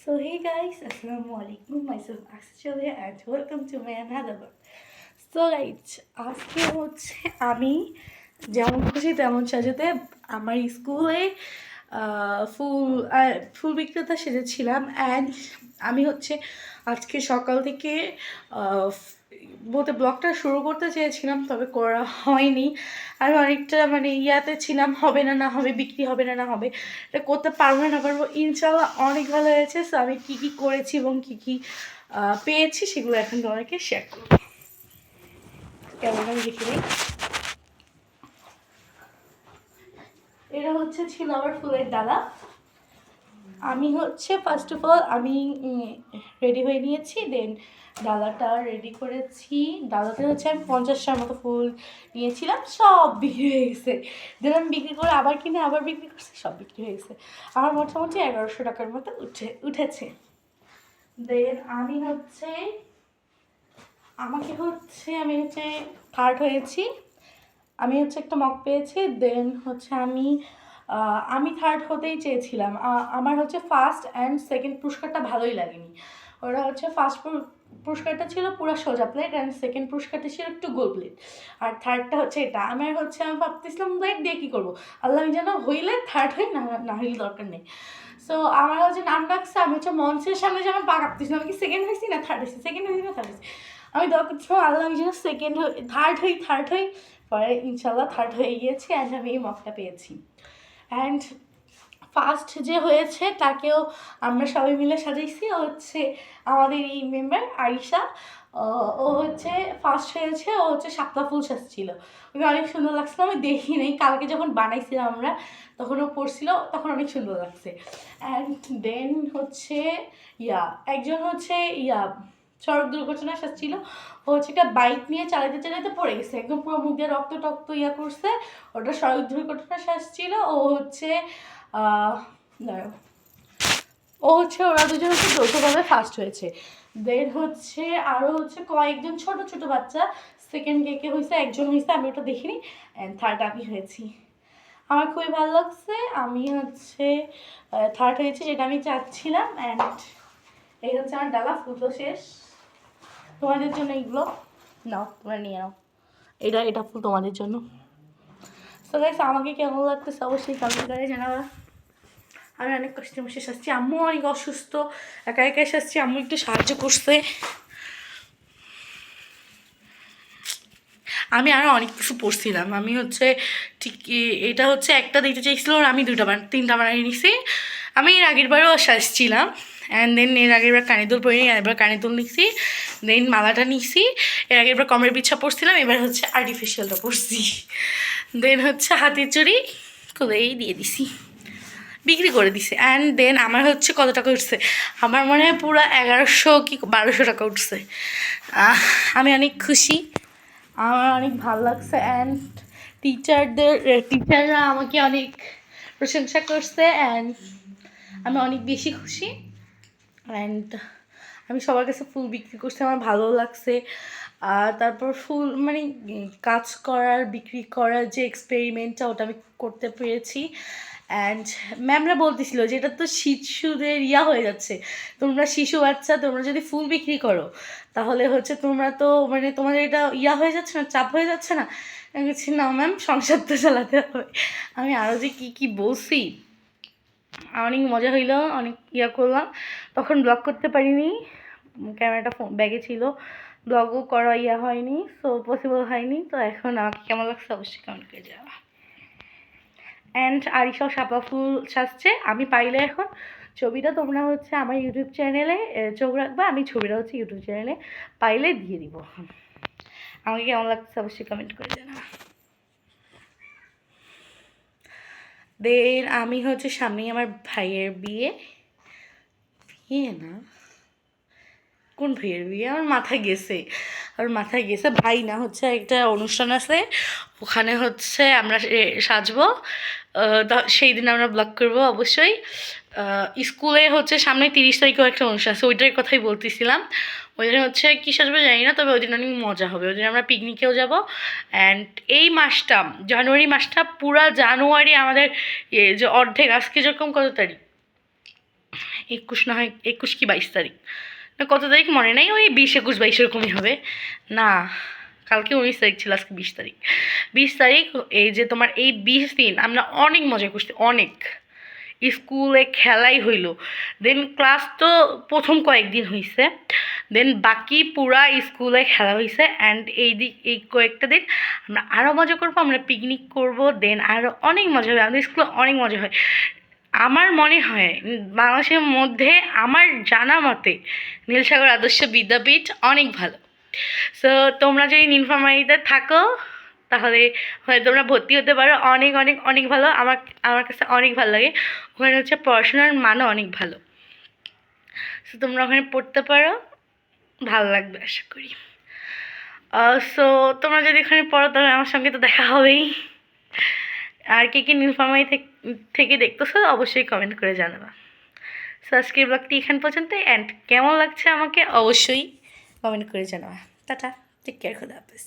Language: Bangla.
So hey guys, Assalamualaikum. Myself Akshay and welcome to my another vlog. So guys, আজকে হচ্ছে আমি যেমন খুশি তেমন সাজাতে আমার স্কুলে ফুল ফুল বিক্রেতা সেজেছিলাম অ্যান্ড আমি হচ্ছে আজকে সকাল থেকে বলতে ব্লগটা শুরু করতে চেয়েছিলাম, তবে করা হয়নি। আমি অনেকটা ইয়াতে ছিলাম, হবে না না হবে, বিক্রি হবে না না হবে, এটা করতে পারবো না পারবো। ইনশাল্লাহ অনেক ভালো হয়েছে। সো আমি কী কী করেছি এবং কী কী পেয়েছি সেগুলো এখন তোমাদেরকে শেয়ার করবো। কেমন আমি দেখে নিই। এটা হচ্ছে ছিল আমার ফুলের ডালা। আমি হচ্ছে ফার্স্ট অফ অল আমি রেডি হয়ে নিয়েছি, দেন ডালাটা রেডি করেছি। ডালাতে হচ্ছে আমি 50টার মতো ফুল নিয়েছিলাম, সব বিক্রি হয়ে গেছে। দেন আমি বিক্রি করে আবার কিনে আবার বিক্রি করছি, সব বিক্রি হয়ে গেছে। আমার মোটামুটি 1100 টাকার মতো উঠেছে। দেন আমি হচ্ছে আমি হচ্ছে থার্ড হয়েছি। আমি হচ্ছে একটা মগ পেয়েছি। দেন হচ্ছে আমি থার্ড হতেই চেয়েছিলাম। আমার হচ্ছে ফার্স্ট অ্যান্ড সেকেন্ড পুরস্কারটা ভালোই লাগেনি। ওরা হচ্ছে ফার্স্ট পুরস্কারটা ছিল পুরো সোজা প্লেট অ্যান্ড সেকেন্ড পুরস্কারটা ছিল একটু গোল প্লেট, আর থার্ডটা হচ্ছে এটা। আমি ভাবতেছিলাম প্লেট দিয়ে কী করবো, আল্লাহ যেন হইলে থার্ড হই, না হইলে দরকার নেই। সো আমার হচ্ছে নাম ডাকছে, আমি হচ্ছে মঞ্চের সামনে যেন পা কাঁপতেছিলাম, আমি কি সেকেন্ড হয়েছি না থার্ড হয়েছি, সেকেন্ড হয়েছি না থার্ড হয়েছি। আমি দরকার আল্লাহ আমি যেন থার্ড হই। পরে ইনশাল্লাহ থার্ড হয়ে গিয়েছি অ্যান্ড আমি এই মগটা পেয়েছি। অ্যান্ড ফার্স্ট যে হয়েছে তাকেও আমরা সবাই মিলে সাজাইছি। ও হচ্ছে আমাদের এই মেম্বার আরিশা। ও হচ্ছে ফার্স্ট হয়েছে। ও হচ্ছে শাপলা ফুল সাজছিল, ওকে অনেক সুন্দর লাগছিল। আমি দেখি নাই, কালকে যখন বানাইছিলাম আমরা তখন ও পড়ছিল, তখন অনেক সুন্দর লাগছে। অ্যান্ড দেন হচ্ছে একজন হচ্ছে সড়ক দুর্ঘটনা সাজছিল। ও হচ্ছে একটা বাইক নিয়ে চালাতে পড়ে গেছে, একদম পুরো মুখ দিয়ে রক্ত টক্ত করছে। ওটা সড়ক দুর্ঘটনা সাজছিল। ও হচ্ছে ওরা দুজন হচ্ছে যৌথভাবে ফার্স্ট হয়েছে। দেন হচ্ছে আরও হচ্ছে কয়েকজন ছোট ছোট বাচ্চা সেকেন্ড কে হয়েছে, একজন হয়েছে, আমি ওটা দেখিনি। অ্যান্ড থার্ড আমি হয়েছি। আমার খুবই ভালো লাগছে। আমি হচ্ছে থার্ড হয়েছি, যেটা আমি চাচ্ছিলাম। অ্যান্ড এই হচ্ছে আমার ডালা। ফুল তো শেষ, তোমাদের জন্য এইগুলো নাও, তোমরা নিয়ে নাও। এটা ফুল তোমাদের জন্য। সো গাইস, আমাকে কেমন লাগতেছে অবশ্যই কমেন্ট করে জানাবা। আমি অনেক কষ্টে বসে সাজছি, আম্মু অনেক অসুস্থ, একা একাই সাজছি, আম্মু একটু সাহায্য করছে। আমি আরও অনেক কিছু পড়ছিলাম। আমি হচ্ছে ঠিক এটা হচ্ছে একটা দিতে চাইছিল, আর আমি তিনটা বানিয়ে নিছি। আমি এর আগের বারও সাজছিলাম। অ্যান্ড দেন এর আগের বার কানের পরে নিই, এবার কানের দুল নিছি, দেন মালাটা নিছি। এর আগের বার কমের বিছা পরছিলাম, এবার হচ্ছে আর্টিফিশিয়ালটা পরছি। দেন হচ্ছে হাতের চুড়ি খুলেই দিয়ে দিছি, বিক্রি করে দিছে। অ্যান্ড দেন আমার হচ্ছে কত টাকা উঠছে, আমার মনে হয় পুরো 1100 কি 1200 টাকা উঠছে। আমি অনেক খুশি, আমার অনেক ভালো লাগছে। অ্যান্ড টিচাররা আমাকে অনেক প্রশংসা করছে অ্যান্ড আমি অনেক বেশি খুশি। অ্যান্ড আমি সবার কাছে ফুল বিক্রি করছি, আমার ভালো লাগছে। তারপর ফুল কাজ করার বিক্রি করার যে এক্সপেরিমেন্টটা, ওটা আমি করতে পেরেছি। অ্যান্ড ম্যামরা বলতেছিল যে এটা তো শিশুদের হয়ে যাচ্ছে, তোমরা শিশু বাচ্চা, তোমরা যদি ফুল বিক্রি করো তাহলে হচ্ছে তোমরা তো তোমাদের এটা হয়ে যাচ্ছে না, চাপ হয়ে যাচ্ছে না। আমি বলছি না ম্যাম, সংসার তো চালাতে হবে। আমি আরও যে কী বলছি, অনেক মজা হইলো, অনেক করলাম। তখন ব্লগ করতে পারিনি, ক্যামেরাটা ব্যাগে ছিল, ব্লগও করা হয়নি, সো পসিবল হয়নি। তো এখন আমাকে কেমন লাগছে অবশ্যই কমেন্ট করে যাওয়া। অ্যান্ড আরিশাও শাপলা ফুল সাজছে। আমি পাইলে এখন ছবিটা তোমরা হচ্ছে আমার ইউটিউব চ্যানেলে চোখ রাখবা, আমি ছবিটা হচ্ছে ইউটিউব চ্যানেলে পাইলে দিয়ে দিব। আমাকে কেমন লাগছে অবশ্যই কমেন্ট করে জানাবা। দেন আমি হচ্ছে সামনেই আমার ভাইয়ের বিয়ে না, কোন ভাইয়ের বিয়ে আমার মাথায় গেছে, ভাই না, হচ্ছে একটা অনুষ্ঠান আছে, ওখানে হচ্ছে আমরা সাজবো। সেই দিন আমরা ব্লগ করবো অবশ্যই। স্কুলে হচ্ছে সামনে 30 তারিখেও একটা অনুষ্ঠান আছে, ওইটার কথাই বলতেছিলাম। ওই দিন হচ্ছে কী সাজবো জানি না, তবে ওই দিন অনেক মজা হবে। ওই দিন আমরা পিকনিকেও যাব। অ্যান্ড এই মাসটা, জানুয়ারি মাসটা, পুরা জানুয়ারি আমাদের যে অর্ধেক, আজকে যেরকম কত তারিখ, 21 না হয় 21 কি 22 তারিখ, না কত তারিখ মনে নেই, ওই 20 21 22 এরকমই হবে। না, কালকে 19 তারিখ ছিল, আজকে 20 তারিখ। 20 তারিখ, এই যে তোমার এই 20 দিন আমরা অনেক মজা করছি, অনেক। স্কুলে খেলাই হইল, দেন ক্লাস তো প্রথম কয়েকদিন হয়েছে, দেন বাকি পুরা স্কুলে খেলা হয়েছে। অ্যান্ড এই কয়েকটা দিন আমরা আরও মজা করবো, আমরা পিকনিক করব, দেন আরও অনেক মজা হবে। আমাদের স্কুলে অনেক মজা হয়। আমার মনে হয় বাংলাদেশের মধ্যে আমার জানা মতে নীলসাগর আদর্শ বিদ্যাপীঠ অনেক ভালো। সো তোমরা যদি নীলফামারীতে থাকো তাহলে হয় তোমরা ভর্তি হতে পারো, অনেক অনেক অনেক ভালো। আমার কাছে অনেক ভালো লাগে, ওখানে হচ্ছে পড়াশোনার মানও অনেক ভালো। সো তোমরা ওখানে পড়তে পারো, ভালো লাগবে আশা করি। সো তোমরা যদি এখানে পড়ো তাহলে আমার সঙ্গে তো দেখা হবেই। আর কে নীলফামারী থেকে দেখতেছো অবশ্যই কমেন্ট করে জানাবা। সো আজকের ব্লগটি এখান পর্যন্ত, অ্যান্ড কেমন লাগছে আমাকে অবশ্যই কমেন্ট করে জানাবা। টাটা, টেক কেয়ার, খোদা হাফেজ।